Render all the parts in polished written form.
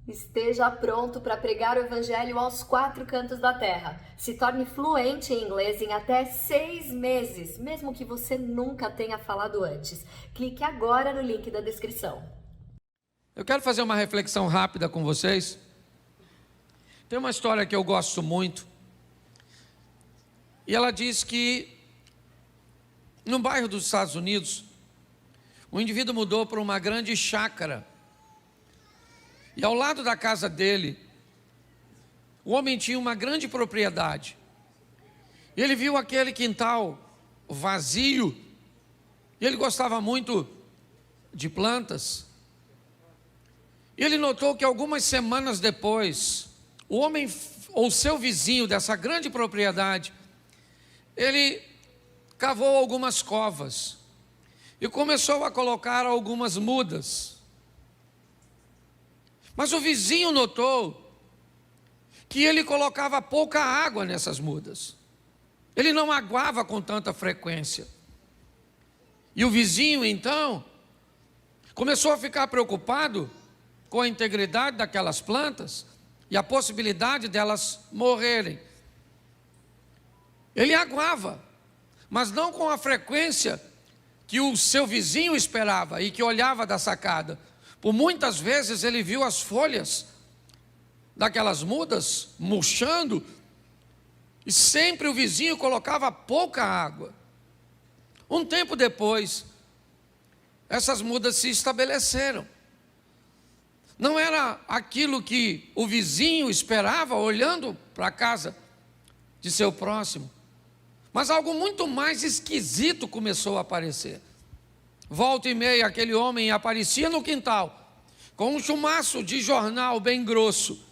Esteja pronto para pregar o Evangelho aos 4 cantos da terra. Se torne fluente em inglês em até 6 meses, mesmo que você nunca tenha falado antes. Clique agora no link da descrição. Eu quero fazer uma reflexão rápida com vocês. Tem uma história que eu gosto muito. E ela diz que, num bairro dos Estados Unidos, um indivíduo mudou para uma grande chácara. E ao lado da casa dele, o homem tinha uma grande propriedade. E ele viu aquele quintal vazio. E ele gostava muito de plantas. E ele notou que algumas semanas depois, o homem, ou seu vizinho dessa grande propriedade, ele cavou algumas covas e começou a colocar algumas mudas. Mas o vizinho notou que ele colocava pouca água nessas mudas. Ele não aguava com tanta frequência. E o vizinho, então, começou a ficar preocupado com a integridade daquelas plantas e a possibilidade delas morrerem. Ele aguava, mas não com a frequência que o seu vizinho esperava e que olhava da sacada. Por muitas vezes ele viu as folhas daquelas mudas murchando e sempre o vizinho colocava pouca água. Um tempo depois, essas mudas se estabeleceram. Não era aquilo que o vizinho esperava olhando para a casa de seu próximo, mas algo muito mais esquisito começou a aparecer. Volta e meia, aquele homem aparecia no quintal, com um chumaço de jornal bem grosso,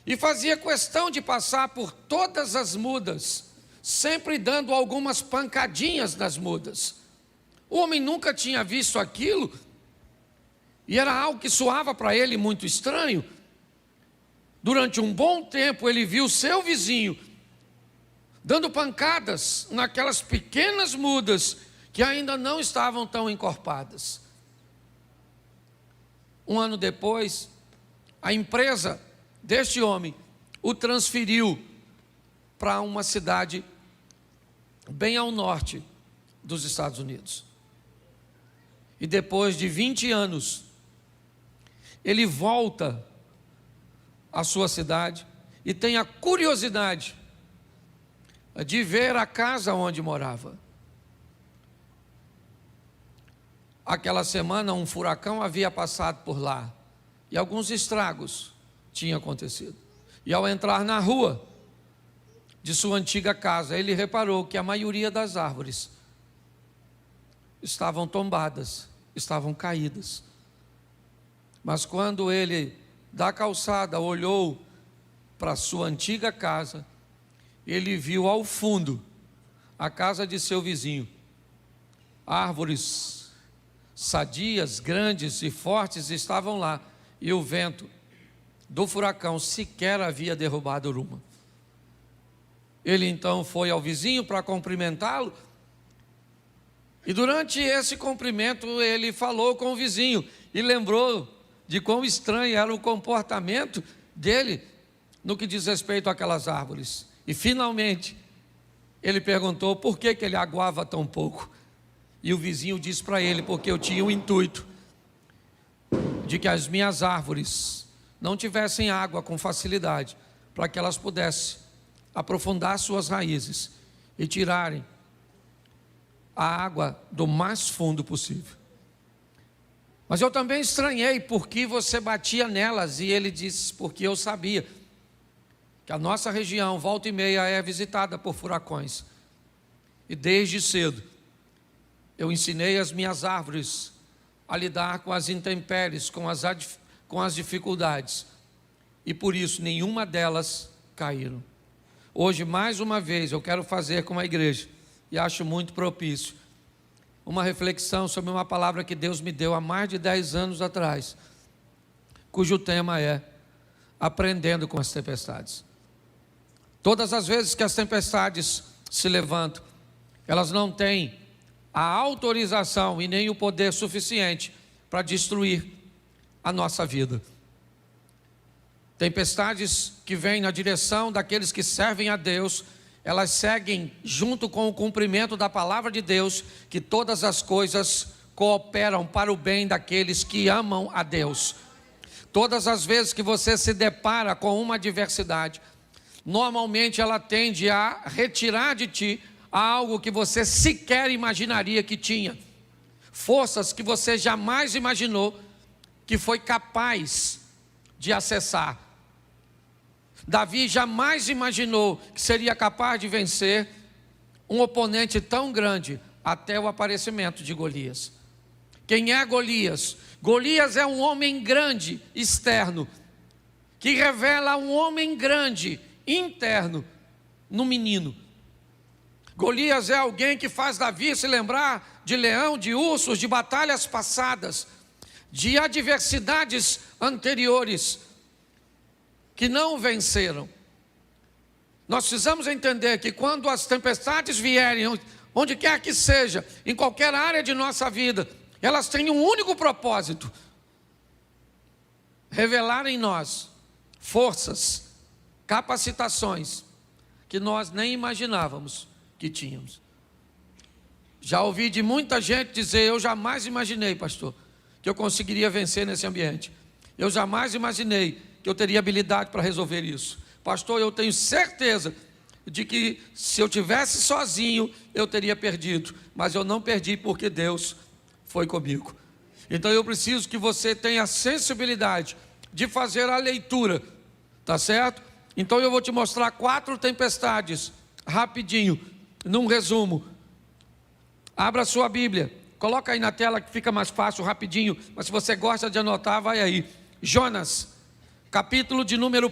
e fazia questão de passar por todas as mudas, sempre dando algumas pancadinhas nas mudas. O homem nunca tinha visto aquilo, e era algo que soava para ele muito estranho. Durante um bom tempo, ele viu seu vizinho dando pancadas naquelas pequenas mudas que ainda não estavam tão encorpadas. Um ano depois, a empresa deste homem o transferiu para uma cidade bem ao norte dos Estados Unidos. E depois de 20 anos, ele volta à sua cidade e tem a curiosidade de ver a casa onde morava. Aquela semana um furacão havia passado por lá e alguns estragos tinham acontecido. E ao entrar na rua de sua antiga casa, ele reparou que a maioria das árvores estavam tombadas, estavam caídas. Mas quando ele, da calçada, olhou para sua antiga casa, ele viu ao fundo a casa de seu vizinho. Árvores sadias, grandes e fortes estavam lá, e o vento do furacão sequer havia derrubado uma. Ele então foi ao vizinho para cumprimentá-lo, e durante esse cumprimento ele falou com o vizinho e lembrou de quão estranho era o comportamento dele no que diz respeito àquelas árvores. E finalmente ele perguntou por que ele aguava tão pouco. E o vizinho disse para ele: porque eu tinha o intuito de que as minhas árvores não tivessem água com facilidade, para que elas pudessem aprofundar suas raízes e tirarem a água do mais fundo possível. Mas eu também estranhei porque você batia nelas. E ele disse: porque eu sabia que a nossa região, volta e meia, é visitada por furacões. E desde cedo eu ensinei as minhas árvores a lidar com as intempéries, com as dificuldades. E por isso nenhuma delas caíram. Hoje, mais uma vez, eu quero fazer com a igreja, e acho muito propício, uma reflexão sobre uma palavra que Deus me deu há mais de 10 anos atrás, cujo tema é aprendendo com as tempestades. Todas as vezes que as tempestades se levantam, elas não têm a autorização e nem o poder suficiente para destruir a nossa vida. Tempestades que vêm na direção daqueles que servem a Deus, elas seguem junto com o cumprimento da palavra de Deus, que todas as coisas cooperam para o bem daqueles que amam a Deus. Todas as vezes que você se depara com uma adversidade, normalmente ela tende a retirar de ti algo que você sequer imaginaria que tinha. Forças que você jamais imaginou que foi capaz de acessar. Davi jamais imaginou que seria capaz de vencer um oponente tão grande até o aparecimento de Golias. Quem é Golias? Golias é um homem grande, externo, que revela um homem grande, interno, no menino. Golias é alguém que faz Davi se lembrar de leão, de ursos, de batalhas passadas, de adversidades anteriores que não venceram. Nós precisamos entender que quando as tempestades vierem, onde quer que seja, em qualquer área de nossa vida, elas têm um único propósito: revelar em nós forças, capacitações que nós nem imaginávamos que tínhamos. Já ouvi de muita gente dizer: eu jamais imaginei, pastor, que eu conseguiria vencer nesse ambiente. Eu jamais imaginei que eu teria habilidade para resolver isso. Pastor, eu tenho certeza de que se eu tivesse sozinho, eu teria perdido. Mas eu não perdi porque Deus foi comigo. Então eu preciso que você tenha a sensibilidade de fazer a leitura, tá certo? Então eu vou te mostrar 4 tempestades, rapidinho, num resumo. Abra a sua Bíblia, coloca aí na tela que fica mais fácil, rapidinho, mas se você gosta de anotar, vai aí. Jonas, capítulo de número 1.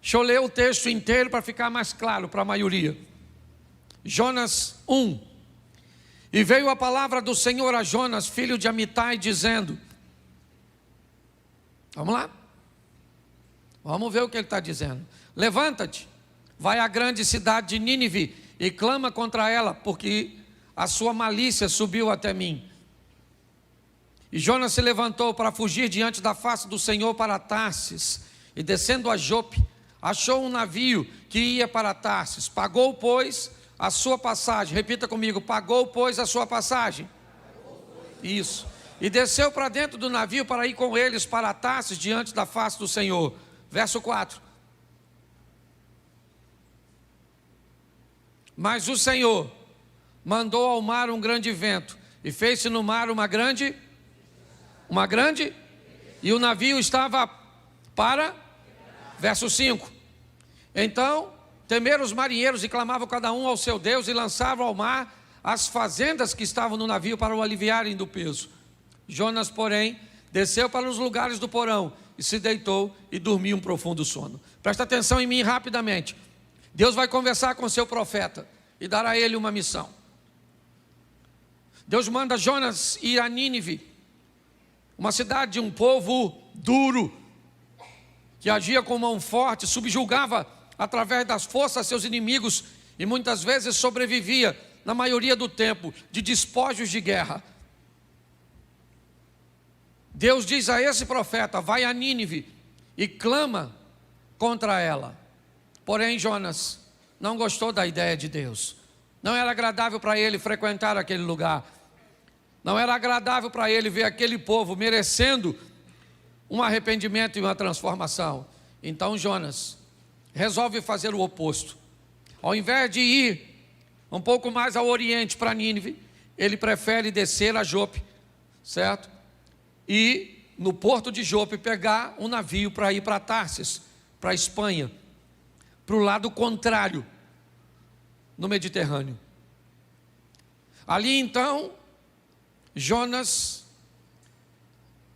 Deixa eu ler o texto inteiro para ficar mais claro para a maioria. Jonas 1. E veio a palavra do Senhor a Jonas, filho de Amitai, dizendo... Vamos lá? Vamos ver o que ele está dizendo. Levanta-te, vai à grande cidade de Nínive e clama contra ela, porque a sua malícia subiu até mim. E Jonas se levantou para fugir diante da face do Senhor para Tarsis, e descendo a Jope, achou um navio que ia para Tarsis. Pagou, pois, a sua passagem. Repita comigo: pagou, pois, a sua passagem. Isso. E desceu para dentro do navio para ir com eles para Tarsis diante da face do Senhor. Verso 4. Mas o Senhor mandou ao mar um grande vento, e fez-se no mar uma grande, e o navio estava para, verso 5. Então temeram os marinheiros e clamavam cada um ao seu Deus, e lançavam ao mar as fazendas que estavam no navio para o aliviarem do peso. Jonas, porém, desceu para os lugares do porão e se deitou e dormiu um profundo sono. Presta atenção em mim rapidamente. Deus vai conversar com seu profeta e dar a ele uma missão. Deus manda Jonas ir a Nínive, uma cidade de um povo duro, que agia com mão forte, subjugava através das forças seus inimigos e muitas vezes sobrevivia, na maioria do tempo, de despojos de guerra. Deus diz a esse profeta: vai a Nínive e clama contra ela. Porém, Jonas não gostou da ideia de Deus. Não era agradável para ele frequentar aquele lugar. Não era agradável para ele ver aquele povo merecendo um arrependimento e uma transformação. Então Jonas resolve fazer o oposto. Ao invés de ir um pouco mais ao oriente para Nínive, ele prefere descer a Jope, certo? E no porto de Jope pegar um navio para ir para Tarsis, para a Espanha, para o lado contrário, no Mediterrâneo. Ali então, Jonas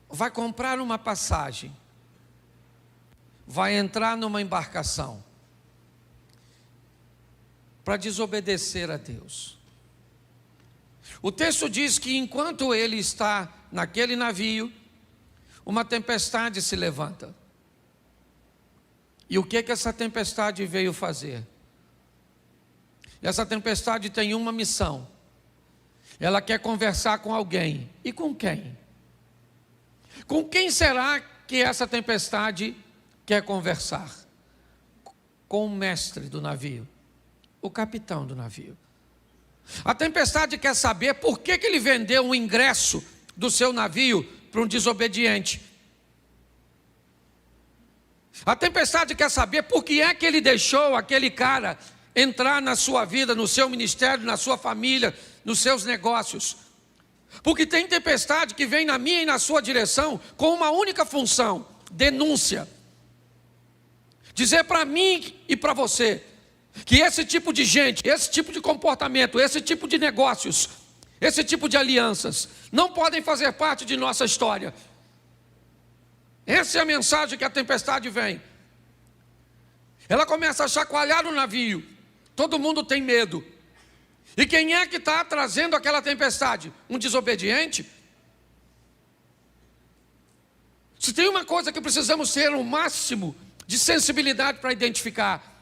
vai comprar uma passagem, vai entrar numa embarcação para desobedecer a Deus. O texto diz que enquanto ele está naquele navio, uma tempestade se levanta. E o que essa tempestade veio fazer? Essa tempestade tem uma missão. Ela quer conversar com alguém. E com quem? Com quem será que essa tempestade quer conversar? Com o mestre do navio, o capitão do navio. A tempestade quer saber por que ele vendeu o ingresso do seu navio para um desobediente. A tempestade quer saber por que é que ele deixou aquele cara entrar na sua vida, no seu ministério, na sua família, nos seus negócios. Porque tem tempestade que vem na minha e na sua direção com uma única função: denúncia. Dizer para mim e para você que esse tipo de gente, esse tipo de comportamento, esse tipo de negócios, esse tipo de alianças não podem fazer parte de nossa história. Essa é a mensagem que a tempestade vem. Ela começa a chacoalhar o navio. Todo mundo tem medo. E quem é que está trazendo aquela tempestade? Um desobediente? Se tem uma coisa que precisamos ter o máximo de sensibilidade para identificar,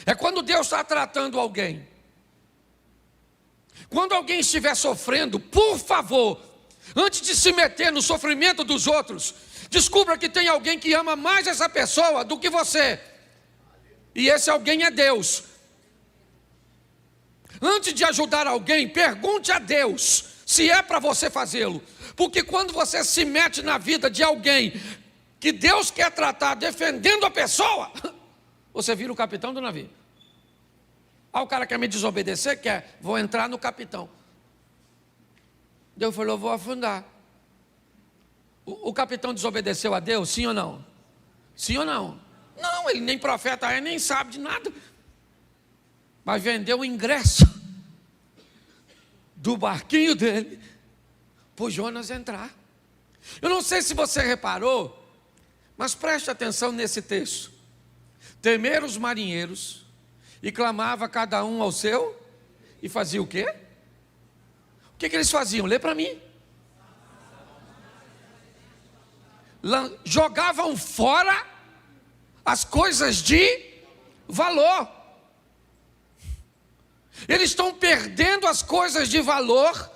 é quando Deus está tratando alguém. Quando alguém estiver sofrendo, por favor, antes de se meter no sofrimento dos outros, descubra que tem alguém que ama mais essa pessoa do que você. E esse alguém é Deus. Antes de ajudar alguém, pergunte a Deus se é para você fazê-lo. Porque quando você se mete na vida de alguém que Deus quer tratar defendendo a pessoa, você vira o capitão do navio. O cara quer me desobedecer, vou entrar no capitão. Deus falou, vou afundar. O capitão desobedeceu a Deus, sim ou não? Sim ou não? Não, ele nem profeta é, nem sabe de nada. Mas vendeu o ingresso do barquinho dele para o Jonas entrar. Eu não sei se você reparou, mas preste atenção nesse texto. Temeram os marinheiros e clamava cada um ao seu, e fazia o quê? O que eles faziam? Lê para mim. Jogavam fora as coisas de valor. Eles estão perdendo as coisas de valor,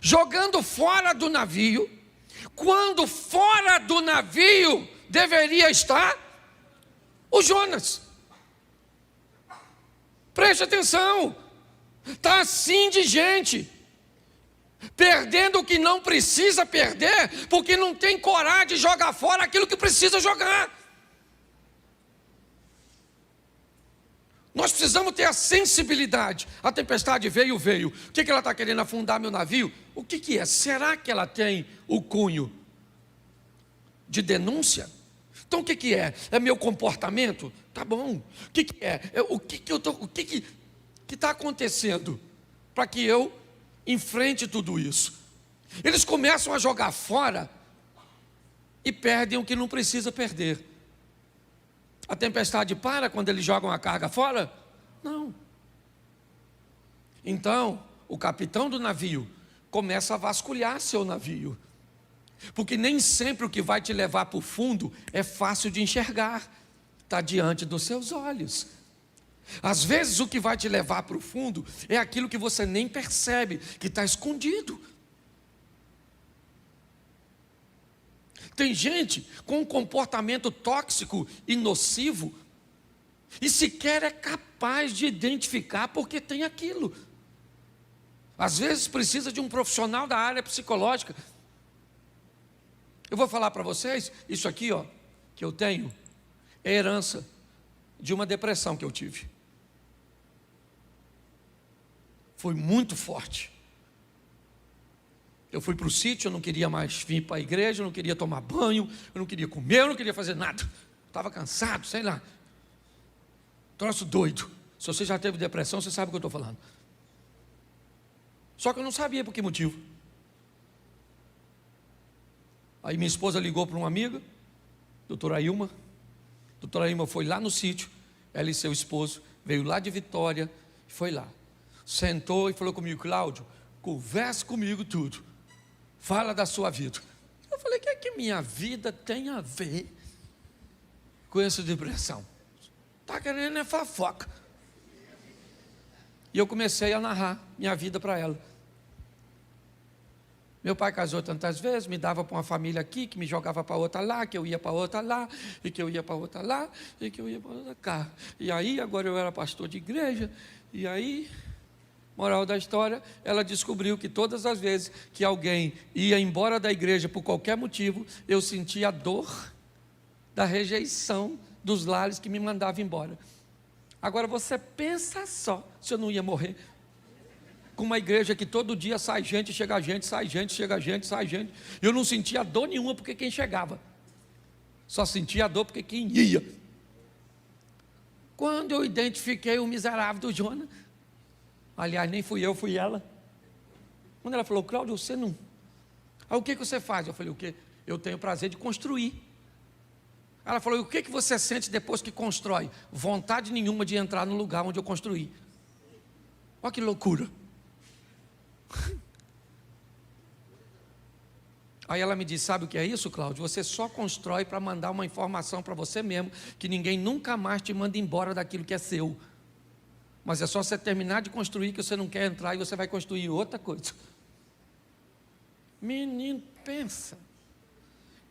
jogando fora do navio, quando fora do navio deveria estar o Jonas. Preste atenção, está assim de gente, perdendo o que não precisa perder, porque não tem coragem de jogar fora aquilo que precisa jogar. Nós precisamos ter a sensibilidade. A tempestade veio. O que ela está querendo? Afundar meu navio? O que é? Será que ela tem o cunho de denúncia? Então o que é? É meu comportamento? Tá bom. O que é? O que está acontecendo para que eu enfrente tudo isso? Eles começam a jogar fora e perdem o que não precisa perder. A tempestade para quando eles jogam a carga fora? Não. Então, o capitão do navio começa a vasculhar seu navio. Porque nem sempre o que vai te levar para o fundo é fácil de enxergar. Está diante dos seus olhos. Às vezes o que vai te levar para o fundo é aquilo que você nem percebe, que está escondido. Tem gente com um comportamento tóxico e nocivo e sequer é capaz de identificar porque tem aquilo. Às vezes precisa de um profissional da área psicológica. Eu vou falar para vocês, isso aqui que eu tenho, é herança de uma depressão que eu tive. Foi muito forte. Eu fui para o sítio, eu não queria mais vir para a igreja, eu não queria tomar banho, eu não queria comer, eu não queria fazer nada. Estava cansado, sei lá. Troço doido. Se você já teve depressão, você sabe o que eu estou falando. Só que eu não sabia por que motivo. Aí minha esposa ligou para uma amiga, doutora Ilma. Doutora Ilma foi lá no sítio, ela e seu esposo, veio lá de Vitória, foi lá. Sentou e falou comigo, Cláudio, converse comigo tudo. Fala da sua vida. Eu falei, o que é que minha vida tem a ver com essa depressão? Está querendo é fofoca. E eu comecei a narrar minha vida para ela. Meu pai casou tantas vezes, me dava para uma família aqui, que me jogava para outra lá, que eu ia para outra lá, e que eu ia para outra lá, e que eu ia para outra cá. E aí, agora eu era pastor de igreja, e aí, moral da história, ela descobriu que todas as vezes que alguém ia embora da igreja por qualquer motivo, eu sentia a dor da rejeição dos lares que me mandavam embora. Agora você pensa só, se eu não ia morrer com uma igreja que todo dia sai gente, chega gente, sai gente, chega gente, sai gente. Eu não sentia dor nenhuma porque quem chegava, só sentia dor porque quem ia. Quando eu identifiquei o miserável do Jonas, aliás, nem fui eu, fui ela. Quando ela falou, Cláudio, você não... Aí o que você faz? Eu falei, o quê? Eu tenho o prazer de construir. Ela falou, e o que você sente depois que constrói? Vontade nenhuma de entrar no lugar onde eu construí. Olha que loucura. Aí ela me disse, sabe o que é isso, Cláudio? Você só constrói para mandar uma informação para você mesmo, que ninguém nunca mais te manda embora daquilo que é seu. Mas é só você terminar de construir que você não quer entrar e você vai construir outra coisa. Menino, pensa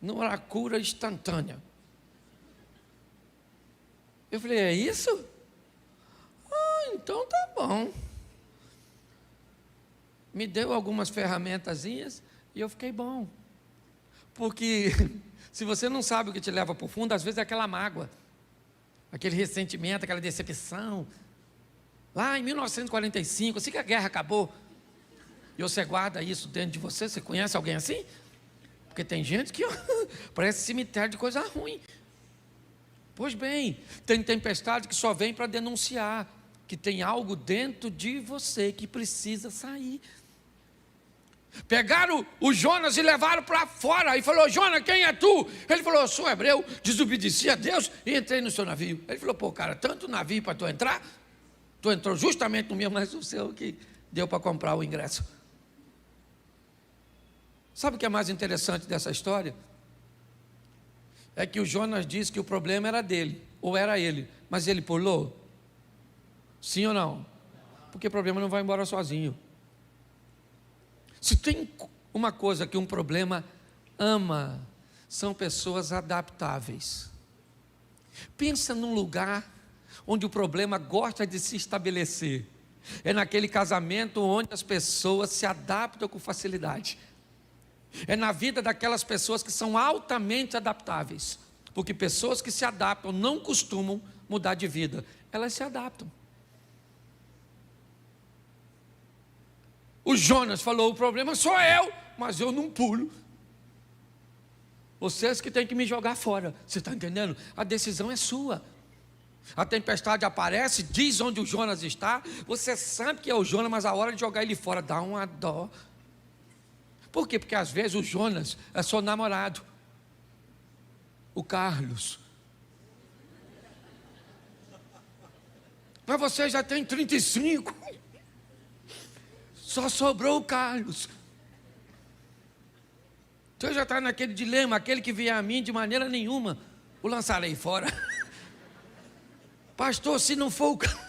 numa cura instantânea. Eu falei, é isso? Ah, então tá bom. Me deu algumas ferramentazinhas e eu fiquei bom. Porque se você não sabe o que te leva para o fundo, às vezes é aquela mágoa, aquele ressentimento, aquela decepção. Lá em 1945, assim que a guerra acabou, e você guarda isso dentro de você. Você conhece alguém assim? Porque tem gente que parece cemitério de coisa ruim. Pois bem, tem tempestade que só vem para denunciar que tem algo dentro de você que precisa sair. Pegaram o Jonas e levaram para fora, e falou, Jonas, quem é tu? Ele falou, eu sou hebreu, desobedeci a Deus e entrei no seu navio. Ele falou, pô cara, tanto navio para tu entrar? Tu entrou justamente no meu, mas o seu que deu para comprar o ingresso. Sabe o que é mais interessante dessa história? É que o Jonas disse que o problema era dele, ou era ele, mas ele pulou? Sim ou não? Porque o problema não vai embora sozinho. Se tem uma coisa que um problema ama, são pessoas adaptáveis. Pensa num lugar onde o problema gosta de se estabelecer. É naquele casamento onde as pessoas se adaptam com facilidade. É na vida daquelas pessoas que são altamente adaptáveis. Porque pessoas que se adaptam não costumam mudar de vida. Elas se adaptam. O Jonas falou, o problema sou eu, mas eu não pulo. Vocês que têm que me jogar fora. Você está entendendo? A decisão é sua. A tempestade aparece, diz onde o Jonas está. Você sabe que é o Jonas, mas a hora de jogar ele fora dá uma dó. Por quê? Porque às vezes o Jonas é seu namorado, o Carlos. Mas você já tem 35. Só sobrou o Carlos. Você já está naquele dilema, aquele que vier a mim de maneira nenhuma o lançarei fora. Pastor, se não for o Carlos,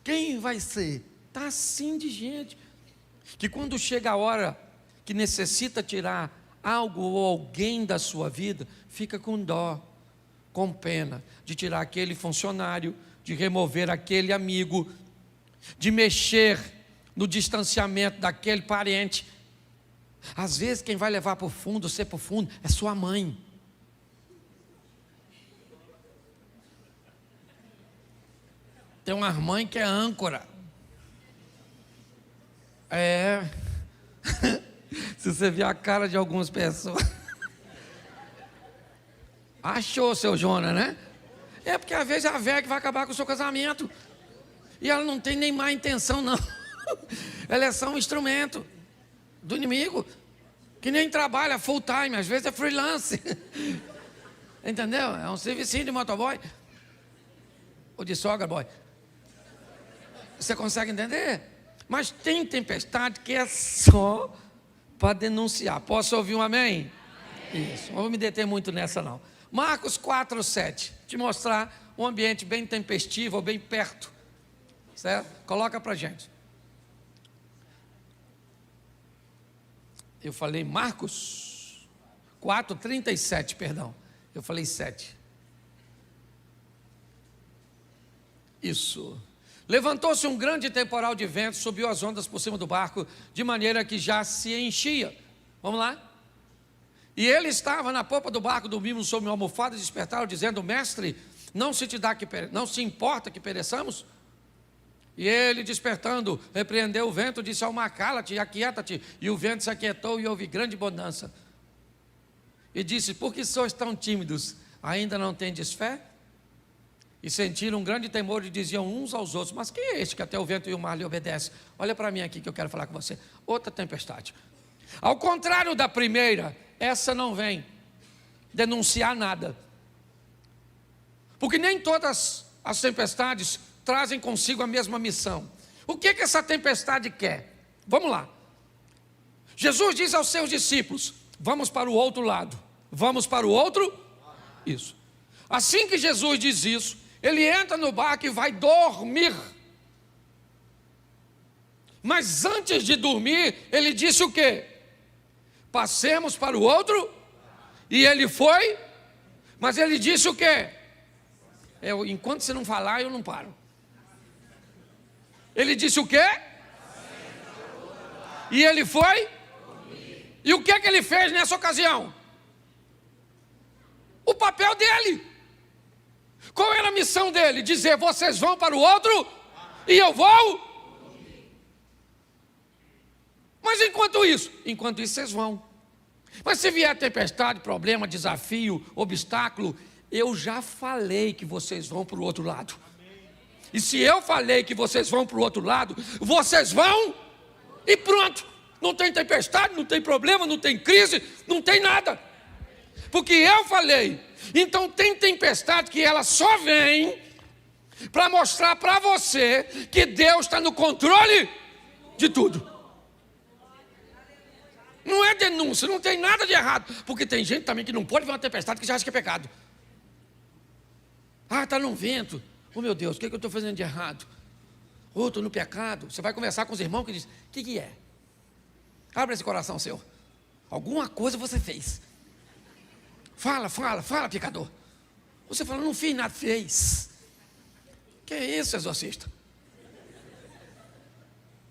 quem vai ser? Está assim de gente, que quando chega a hora que necessita tirar algo ou alguém da sua vida, fica com dó, com pena, de tirar aquele funcionário, de remover aquele amigo, de mexer no distanciamento daquele parente. Às vezes quem vai levar para o fundo, ser para o fundo, é sua mãe. Tem uma mãe que é âncora. Se você ver a cara de algumas pessoas. Achou, seu Jonas, né? É porque às vezes é a velha que vai acabar com o seu casamento. E ela não tem nem má intenção, não. Ela é só um instrumento do inimigo, que nem trabalha full time, às vezes é freelance. Entendeu? É um servicinho de motoboy. Ou de sogra boy. Você consegue entender? Mas tem tempestade que é só para denunciar. Posso ouvir um amém? Amém. Isso, não vou me deter muito nessa não. Marcos 4:7, te mostrar um ambiente bem tempestivo, ou bem perto. Certo? Coloca para a gente. Eu falei Marcos 4:37, perdão. Eu falei 7. Isso. Levantou-se um grande temporal de vento, subiu as ondas por cima do barco, de maneira que já se enchia. Vamos lá? E ele estava na popa do barco, dormindo sobre uma almofada, e despertaram, dizendo: Mestre, não se importa que pereçamos? E ele, despertando, repreendeu o vento, disse ao mar: cala-te, aquieta-te. E o vento se aquietou e houve grande bonança. E disse: por que sois tão tímidos? Ainda não tendes fé? E sentiram um grande temor e diziam uns aos outros: mas quem é este que até o vento e o mar lhe obedecem? Olha para mim aqui que eu quero falar com você. Outra tempestade. Ao contrário da primeira, essa não vem denunciar nada. Porque nem todas as tempestades trazem consigo a mesma missão. O que essa tempestade quer? Vamos lá. Jesus diz aos seus discípulos: vamos para o outro lado. Vamos para o outro? Isso. Assim que Jesus diz isso, ele entra no barco e vai dormir. Mas antes de dormir, ele disse o quê? Passemos para o outro. E ele foi. Mas ele disse o quê? Enquanto você não falar, eu não paro. Ele disse o quê? E ele foi. E o que ele fez nessa ocasião? O papel dele. Qual era a missão dele? Dizer: vocês vão para o outro e eu vou. Mas enquanto isso vocês vão. Mas se vier tempestade, problema, desafio, obstáculo, eu já falei que vocês vão para o outro lado. E se eu falei que vocês vão para o outro lado, vocês vão e pronto. Não tem tempestade, não tem problema, não tem crise, não tem nada. Porque eu falei. Então tem tempestade que ela só vem para mostrar para você que Deus está no controle de tudo. Não é denúncia, não tem nada de errado. Porque tem gente também que não pode ver uma tempestade que já acha que é pecado. Ah, está num vento. Oh meu Deus, o que eu estou fazendo de errado? Oh, estou no pecado. Você vai conversar com os irmãos que dizem: o que é? Abre esse coração seu. Alguma coisa você fez. Fala, pecador. Você fala: não fiz nada, fez. Que é isso, exorcista?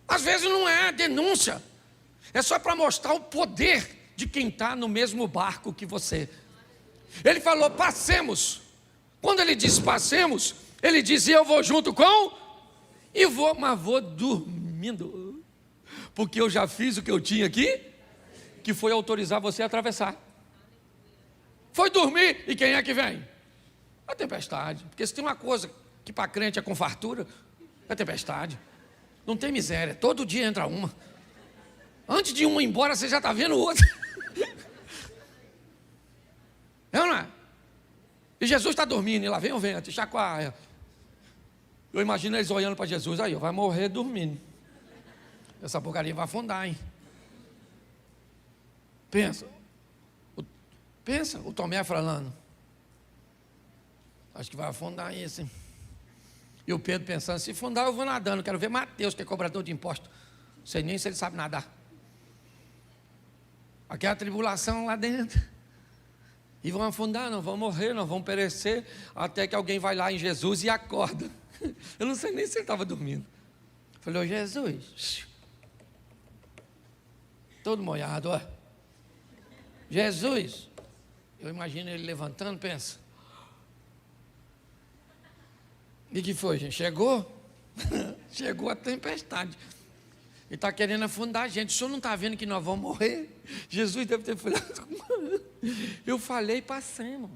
Às vezes não é denúncia. É só para mostrar o poder de quem está no mesmo barco que você. Ele falou: passemos. Quando ele disse passemos, ele dizia: eu vou junto com. E vou, mas vou dormindo. Porque eu já fiz o que eu tinha aqui, que foi autorizar você a atravessar. Foi dormir, e quem é que vem? A tempestade. Porque se tem uma coisa que para crente é com fartura, é tempestade. Não tem miséria, todo dia entra uma. Antes de uma ir embora, você já está vendo outra. É ou não é? E Jesus está dormindo, e lá vem o vento, e chacoalha. Eu imagino eles olhando para Jesus: aí, vai morrer dormindo. Essa porcaria vai afundar, hein? Pensa, o Tomé falando: acho que vai afundar isso, hein? E o Pedro pensando: se afundar eu vou nadando, quero ver Mateus, que é cobrador de imposto. Não sei nem se ele sabe nadar. Aquela tribulação lá dentro. E vão afundar, não vão morrer, não vão perecer, até que alguém vai lá em Jesus e acorda. Eu não sei nem se ele estava dormindo. Falei: ô Jesus, todo molhado, ó. Jesus, eu imagino ele levantando, pensa: e que foi, gente? Chegou? Chegou a tempestade. Ele está querendo afundar a gente. O senhor não está vendo que nós vamos morrer? Jesus deve ter falado: eu falei, passemos.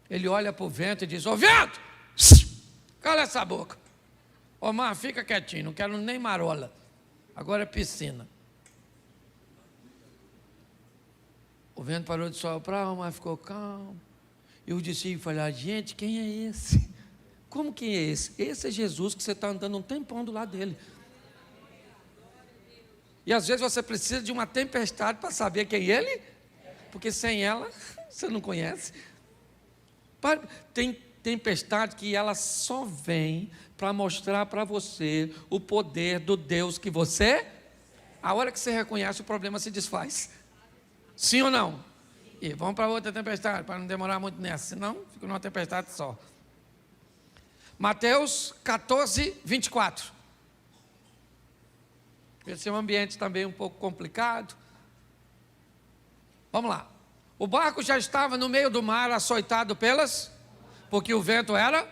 Ele olha para o vento e diz: ô vento, cala essa boca. Ô mar, fica quietinho, não quero nem marola. Agora é piscina. O vento parou de soprar, o mar ficou calmo. E os discípulos falaram: gente, quem é esse? Como que é esse? Esse é Jesus que você está andando um tempão do lado dele. E às vezes você precisa de uma tempestade para saber quem ele é, porque sem ela você não conhece. Tem tempestade que ela só vem para mostrar para você o poder do Deus que você A hora que você reconhece, o problema se desfaz. Sim ou não? E vamos para outra tempestade, para não demorar muito nessa, senão fica numa tempestade só. Mateus 14, 24. Esse é um ambiente também um pouco complicado. Vamos lá. O barco já estava no meio do mar, açoitado porque o vento era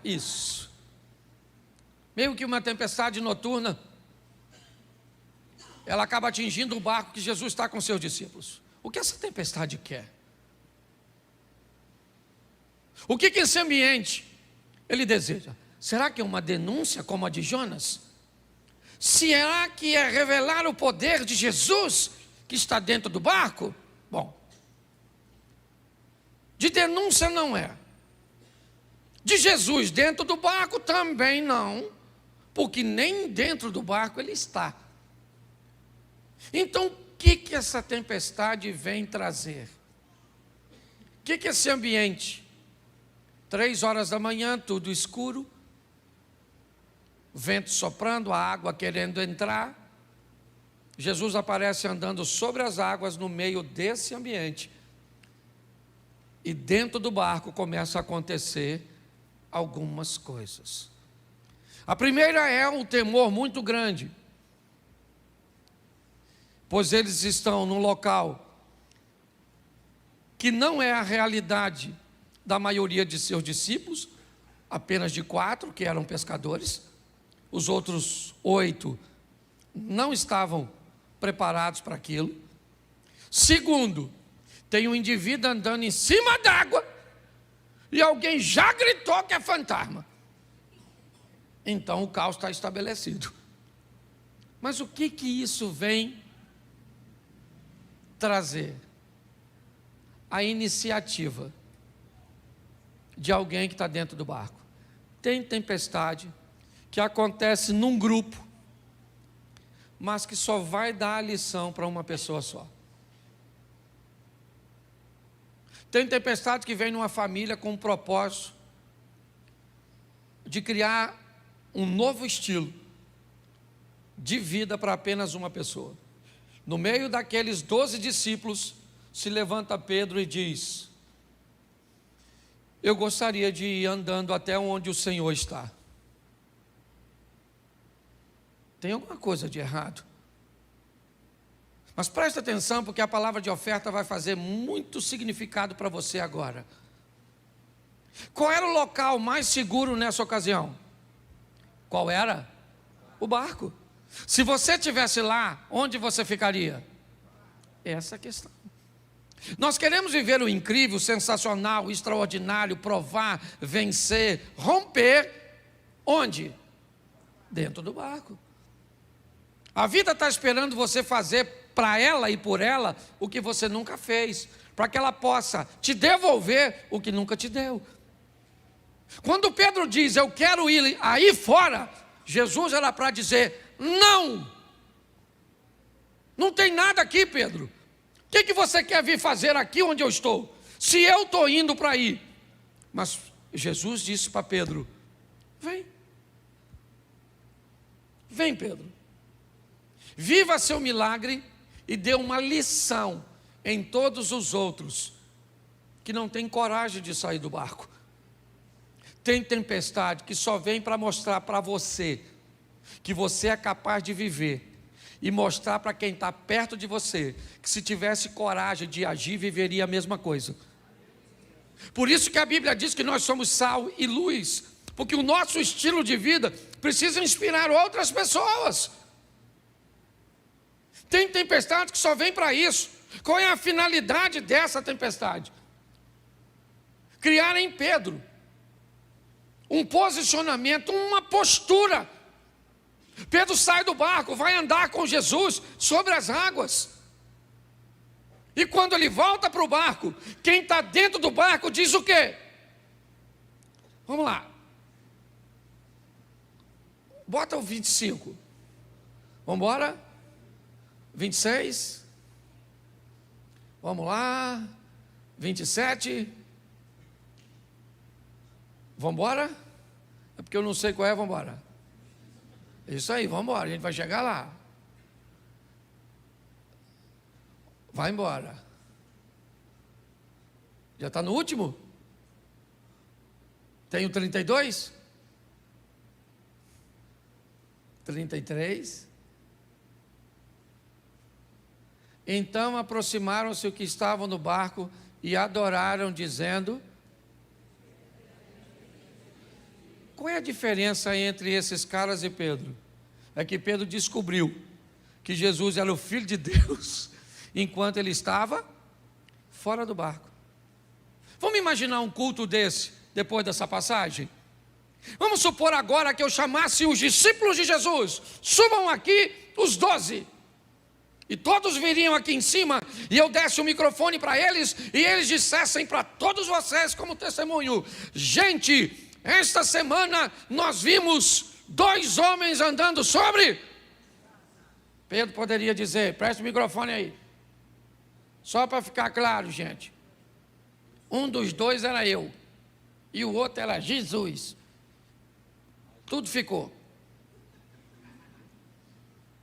isso. Meio que uma tempestade noturna. Ela acaba atingindo o barco que Jesus está com seus discípulos. O que essa tempestade quer? O que esse ambiente ele deseja? Será que é uma denúncia como a de Jonas? Será que é revelar o poder de Jesus que está dentro do barco? Bom, de denúncia não é. De Jesus dentro do barco também não, porque nem dentro do barco ele está. Então, o que essa tempestade vem trazer? O que esse ambiente? 3 horas da manhã, tudo escuro, vento soprando, a água querendo entrar. Jesus aparece andando sobre as águas no meio desse ambiente. E dentro do barco começa a acontecer algumas coisas. A primeira é um temor muito grande, pois eles estão num local que não é a realidade da maioria de seus discípulos, apenas de 4 que eram pescadores. Os outros 8 não estavam preparados para aquilo. Segundo, tem um indivíduo andando em cima d'água e alguém já gritou que é fantasma. Então o caos está estabelecido. Mas o que isso vem trazer? A iniciativa de alguém que está dentro do barco. Tem tempestade que acontece num grupo, mas que só vai dar a lição para uma pessoa só. Tem tempestade que vem numa família com um propósito de criar um novo estilo de vida para apenas uma pessoa. No meio daqueles 12 discípulos, se levanta Pedro e diz: eu gostaria de ir andando até onde o Senhor está. Tem alguma coisa de errado. Mas preste atenção, porque a palavra de oferta vai fazer muito significado para você agora. Qual era o local mais seguro nessa ocasião? Qual era? O barco. Se você estivesse lá, onde você ficaria? Essa é a questão. Nós queremos viver o incrível, o sensacional, o extraordinário, provar, vencer, romper. Onde? Dentro do barco. A vida está esperando você fazer para ela e por ela o que você nunca fez, para que ela possa te devolver o que nunca te deu. Quando Pedro diz, eu quero ir aí fora, Jesus era para dizer, não, não tem nada aqui, Pedro. O que você quer vir fazer aqui onde eu estou? Se eu estou indo para aí. Mas Jesus disse para Pedro, vem. Vem, Pedro. Viva seu milagre e dê uma lição em todos os outros que não têm coragem de sair do barco. Tem tempestade que só vem para mostrar para você que você é capaz de viver e mostrar para quem está perto de você que se tivesse coragem de agir, viveria a mesma coisa. Por isso que a Bíblia diz que nós somos sal e luz, porque o nosso estilo de vida precisa inspirar outras pessoas. Tem tempestade que só vem para isso. Qual é a finalidade dessa tempestade? Criar em Pedro um posicionamento, uma postura. Pedro sai do barco, vai andar com Jesus sobre as águas. E quando ele volta para o barco, quem está dentro do barco diz o quê? Vamos lá. Bota o 25. Vamos embora? 26. Vamos lá. 27. Vamos embora? É porque eu não sei qual é, vamos embora. Isso aí, vamos embora, a gente vai chegar lá. Vai embora. Já está no último? Tem o 32? 33? Então aproximaram-se os que estavam no barco e adoraram, dizendo... Qual é a diferença entre esses caras e Pedro? É que Pedro descobriu que Jesus era o Filho de Deus, enquanto ele estava fora do barco. Vamos imaginar um culto desse, depois dessa passagem? Vamos supor agora que eu chamasse os discípulos de Jesus, subam aqui os 12, e todos viriam aqui em cima, e eu desse o microfone para eles, e eles dissessem para todos vocês como testemunho: gente, esta semana nós vimos 2 homens andando sobre... Pedro poderia dizer, presta o microfone aí, só para ficar claro, gente, um dos 2 era eu, e o outro era Jesus. Tudo ficou.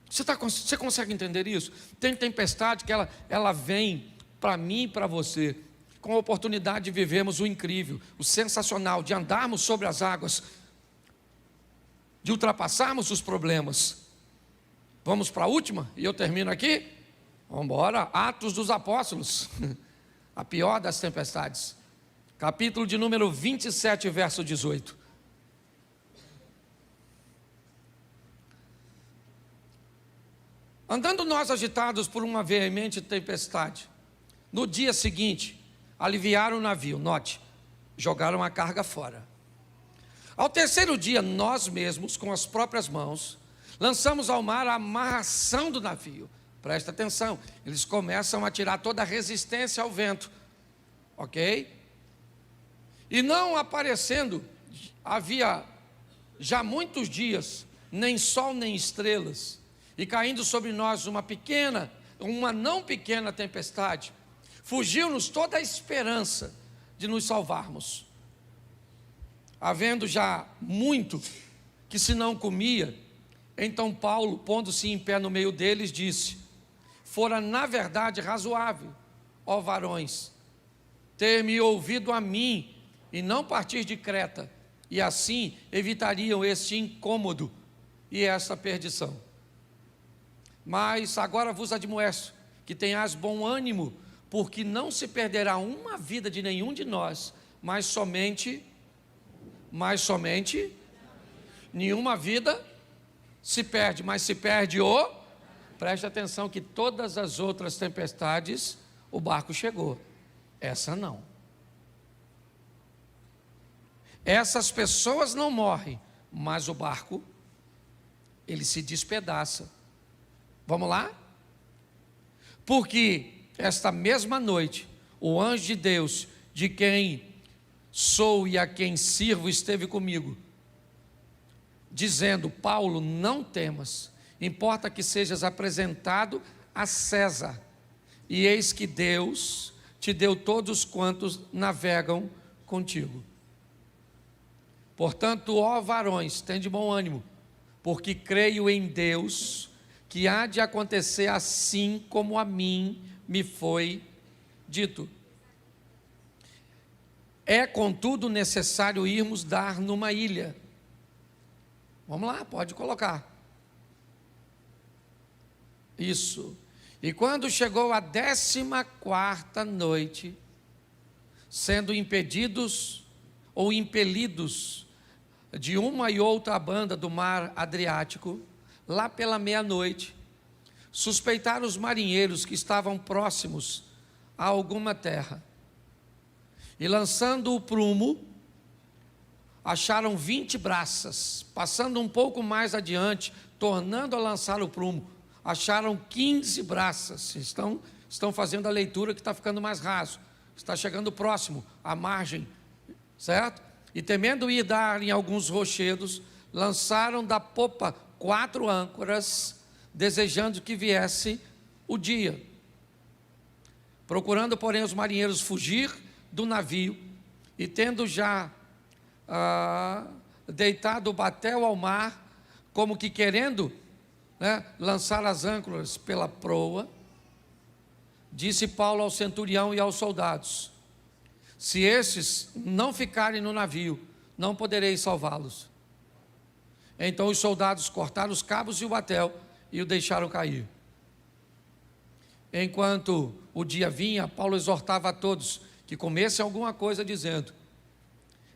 Você consegue entender isso? Tem tempestade que ela vem para mim e para você, com a oportunidade de vivermos o incrível, o sensacional, de andarmos sobre as águas, de ultrapassarmos os problemas. Vamos para a última, e eu termino aqui? Vamos embora. Atos dos Apóstolos, a pior das tempestades, capítulo de número 27, verso 18. Andando nós agitados por uma veemente tempestade, no dia seguinte, aliviaram o navio, note, jogaram a carga fora. Ao 3º dia, nós mesmos, com as próprias mãos, lançamos ao mar a amarração do navio. Presta atenção, eles começam a tirar toda a resistência ao vento, ok? E não aparecendo, havia já muitos dias, nem sol nem estrelas, e caindo sobre nós uma não pequena tempestade, fugiu-nos toda a esperança de nos salvarmos. Havendo já muito que se não comia, então Paulo, pondo-se em pé no meio deles, disse: fora na verdade razoável, ó varões, ter-me ouvido a mim e não partir de Creta, e assim evitariam este incômodo e esta perdição. Mas agora vos admoesto que tenhais bom ânimo, porque não se perderá uma vida de nenhum de nós, mas somente nenhuma vida se perde, mas se perde preste atenção que todas as outras tempestades, o barco chegou, essa não. Essas pessoas não morrem, mas o barco, ele se despedaça. Vamos lá? Porque esta mesma noite, o anjo de Deus, de quem sou e a quem sirvo, esteve comigo, dizendo: Paulo, não temas, importa que sejas apresentado a César, e eis que Deus te deu todos quantos navegam contigo. Portanto, ó varões, tende bom ânimo, porque creio em Deus, que há de acontecer assim como a mim me foi dito. É, contudo, necessário irmos dar numa ilha. Vamos lá, pode colocar. Isso. E quando chegou a 14ª noite, sendo impedidos ou impelidos de uma e outra banda do mar Adriático, lá pela meia-noite, suspeitaram os marinheiros que estavam próximos a alguma terra. E lançando o prumo, acharam 20 braças. Passando um pouco mais adiante, tornando a lançar o prumo, acharam 15 braças. Estão fazendo a leitura que está ficando mais raso. Está chegando próximo à margem, certo? E temendo ir dar em alguns rochedos, lançaram da popa 4 âncoras, desejando que viesse o dia. Procurando, porém, os marinheiros fugir do navio, e tendo já deitado o batel ao mar, como que querendo lançar as âncoras pela proa, disse Paulo ao centurião e aos soldados: se estes não ficarem no navio, não poderei salvá-los. Então os soldados cortaram os cabos e o batel e o deixaram cair. Enquanto o dia vinha, Paulo exortava a todos que comessem alguma coisa, dizendo: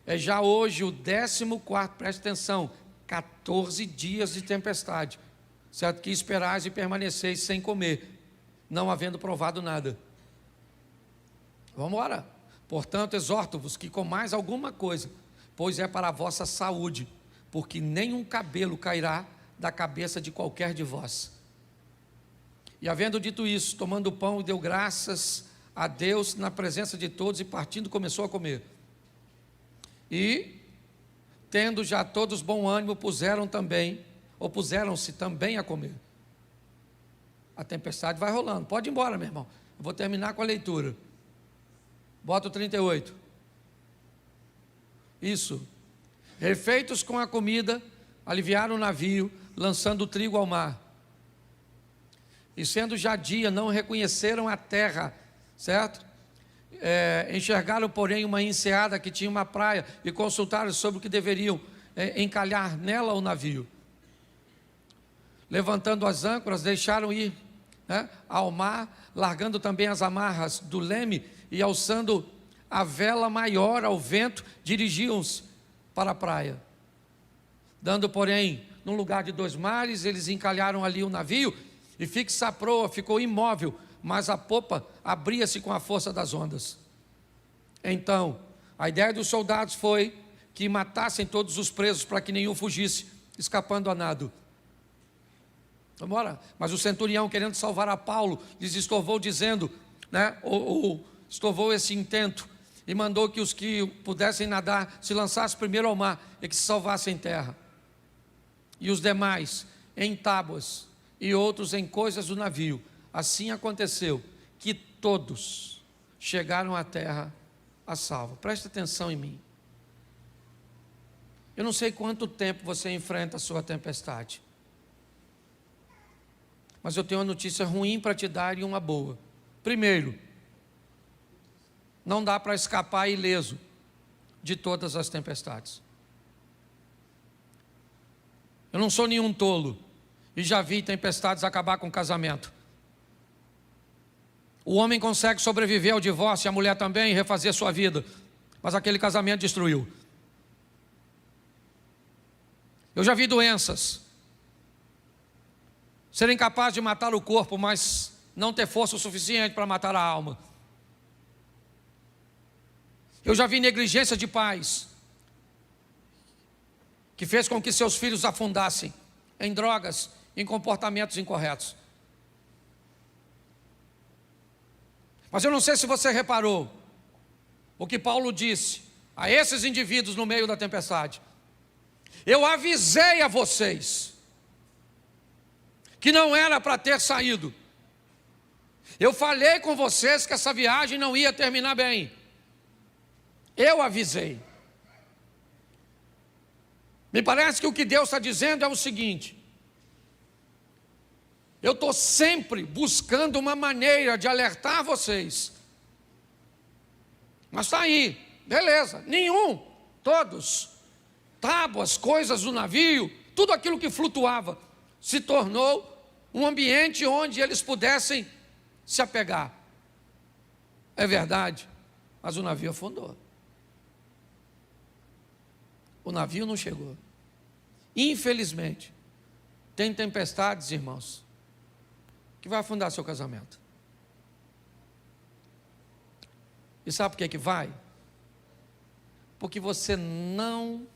é já hoje o 14º, preste atenção, 14 dias de tempestade, certo que esperais e permaneceis sem comer, não havendo provado nada. Vamos embora. Portanto, exorto-vos que comais alguma coisa, pois é para a vossa saúde, porque nenhum cabelo cairá da cabeça de qualquer de vós. E havendo dito isso, tomando o pão, deu graças a Deus na presença de todos, e partindo começou a comer. E, tendo já todos bom ânimo, puseram-se também a comer. A tempestade vai rolando. Pode ir embora, meu irmão. Eu vou terminar com a leitura. Bota o 38. Isso. Refeitos com a comida, aliviaram o navio, lançando o trigo ao mar. E sendo já dia, não reconheceram a terra, certo? Enxergaram, porém, uma enseada que tinha uma praia, e consultaram sobre o que deveriam encalhar nela o navio. Levantando as âncoras, deixaram ir ao mar, largando também as amarras do leme, e alçando a vela maior ao vento, dirigiam-se para a praia. Dando, porém, num lugar de 2 mares, eles encalharam ali o navio, e fixa a proa, ficou imóvel, mas a popa abria-se com a força das ondas. Então, a ideia dos soldados foi que matassem todos os presos, para que nenhum fugisse, escapando a nado. Vamos embora. Mas o centurião, querendo salvar a Paulo, lhes estorvou, dizendo, estorvou esse intento, e mandou que os que pudessem nadar se lançassem primeiro ao mar, e que se salvassem em terra. E os demais em tábuas, e outros em coisas do navio. Assim aconteceu, que todos chegaram à terra a salvo. Preste atenção em mim. Eu não sei quanto tempo você enfrenta a sua tempestade, mas eu tenho uma notícia ruim para te dar e uma boa. Primeiro, não dá para escapar ileso de todas as tempestades. Eu não sou nenhum tolo, e já vi tempestades acabar com o casamento. O homem consegue sobreviver ao divórcio, e a mulher também, refazer sua vida, mas aquele casamento destruiu. Eu já vi doenças serem capazes de matar o corpo, mas não ter força o suficiente para matar a alma. Eu já vi negligência de pais que fez com que seus filhos afundassem em drogas, em comportamentos incorretos. Mas eu não sei se você reparou o que Paulo disse a esses indivíduos no meio da tempestade. Eu avisei a vocês que não era para ter saído. Eu falei com vocês que essa viagem não ia terminar bem. Eu avisei. Me parece que o que Deus está dizendo é o seguinte: eu estou sempre buscando uma maneira de alertar vocês. Mas está aí, beleza, nenhum, todos, tábuas, coisas do navio, tudo aquilo que flutuava, se tornou um ambiente onde eles pudessem se apegar. É verdade, mas o navio afundou. O navio não chegou. Infelizmente, tem tempestades, irmãos, que vai afundar seu casamento. E sabe por que vai? Porque você não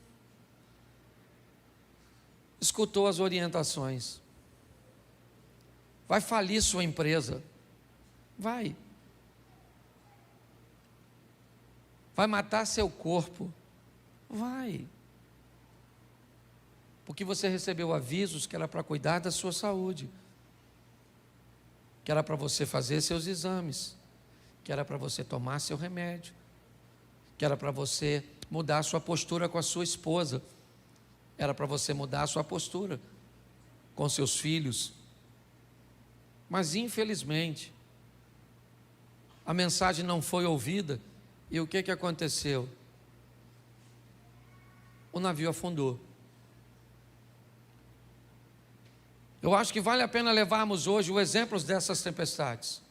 escutou as orientações. Vai falir sua empresa. Vai matar seu corpo. Vai. Porque você recebeu avisos que era para cuidar da sua saúde, que era para você fazer seus exames, que era para você tomar seu remédio, que era para você mudar a sua postura com a sua esposa, era para você mudar a sua postura com seus filhos. Mas infelizmente, a mensagem não foi ouvida, e o que aconteceu? O navio afundou. Eu acho que vale a pena levarmos hoje o exemplo dessas tempestades.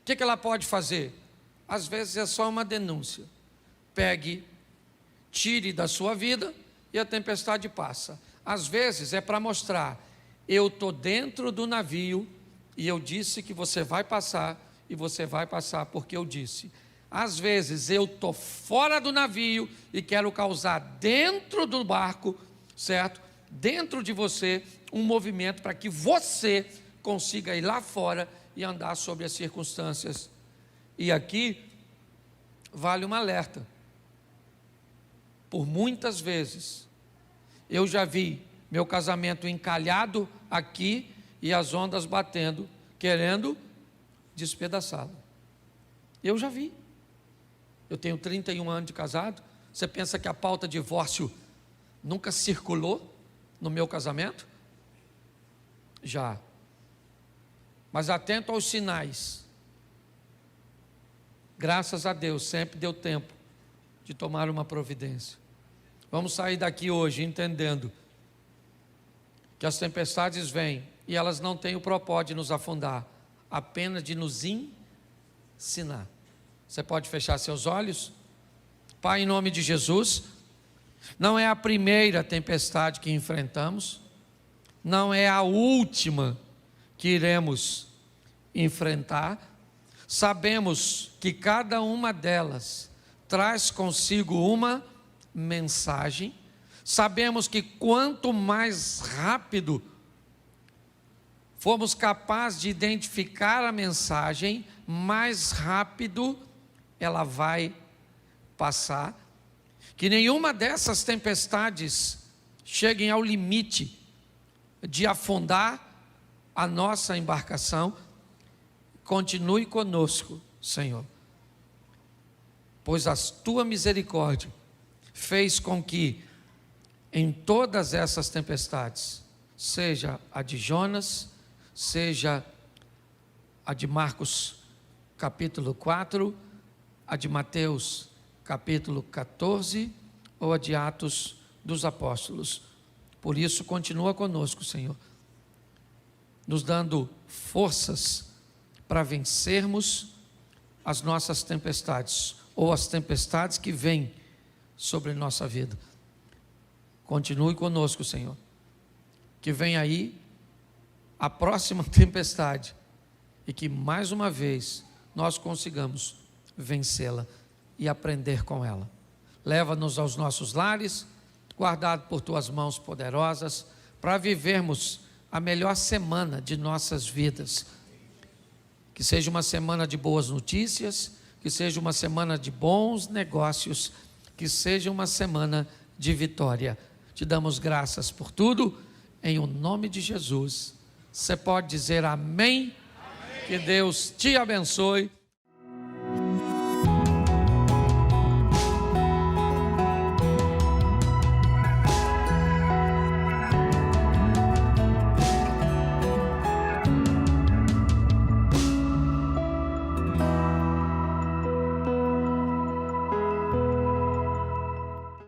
O que ela pode fazer? Às vezes é só uma denúncia. Pegue, tire da sua vida e a tempestade passa. Às vezes é para mostrar, eu estou dentro do navio e eu disse que você vai passar, e você vai passar porque eu disse. Às vezes eu estou fora do navio e quero causar dentro do barco, certo? Dentro de você, um movimento para que você consiga ir lá fora e andar sobre as circunstâncias. E aqui vale um alerta. Por muitas vezes eu já vi meu casamento encalhado aqui e as ondas batendo, querendo despedaçá-lo. Eu já vi. Eu tenho 31 anos de casado. Você pensa que a pauta divórcio nunca circulou no meu casamento? Já. Mas atento aos sinais. Graças a Deus, sempre deu tempo de tomar uma providência. Vamos sair daqui hoje entendendo que as tempestades vêm e elas não têm o propósito de nos afundar, apenas de nos ensinar. Você pode fechar seus olhos? Pai, em nome de Jesus, não é a primeira tempestade que enfrentamos, não é a última que iremos enfrentar. Sabemos que cada uma delas traz consigo uma mensagem. Sabemos que quanto mais rápido formos capazes de identificar a mensagem, mais rápido ela vai passar. Que nenhuma dessas tempestades cheguem ao limite de afundar a nossa embarcação. Continue conosco, Senhor, pois a tua misericórdia fez com que em todas essas tempestades, seja a de Jonas, seja a de Marcos capítulo 4, a de Mateus capítulo 14, ou a de Atos dos Apóstolos. Por isso, continua conosco, Senhor, nos dando forças para vencermos as nossas tempestades, ou as tempestades que vêm sobre nossa vida. Continue conosco, Senhor, que vem aí a próxima tempestade, e que mais uma vez nós consigamos vencê-la e aprender com ela. Leva-nos aos nossos lares, guardado por tuas mãos poderosas, para vivermos a melhor semana de nossas vidas. Que seja uma semana de boas notícias, que seja uma semana de bons negócios, que seja uma semana de vitória. Te damos graças por tudo, em o nome de Jesus. Você pode dizer amém? Amém. Que Deus te abençoe.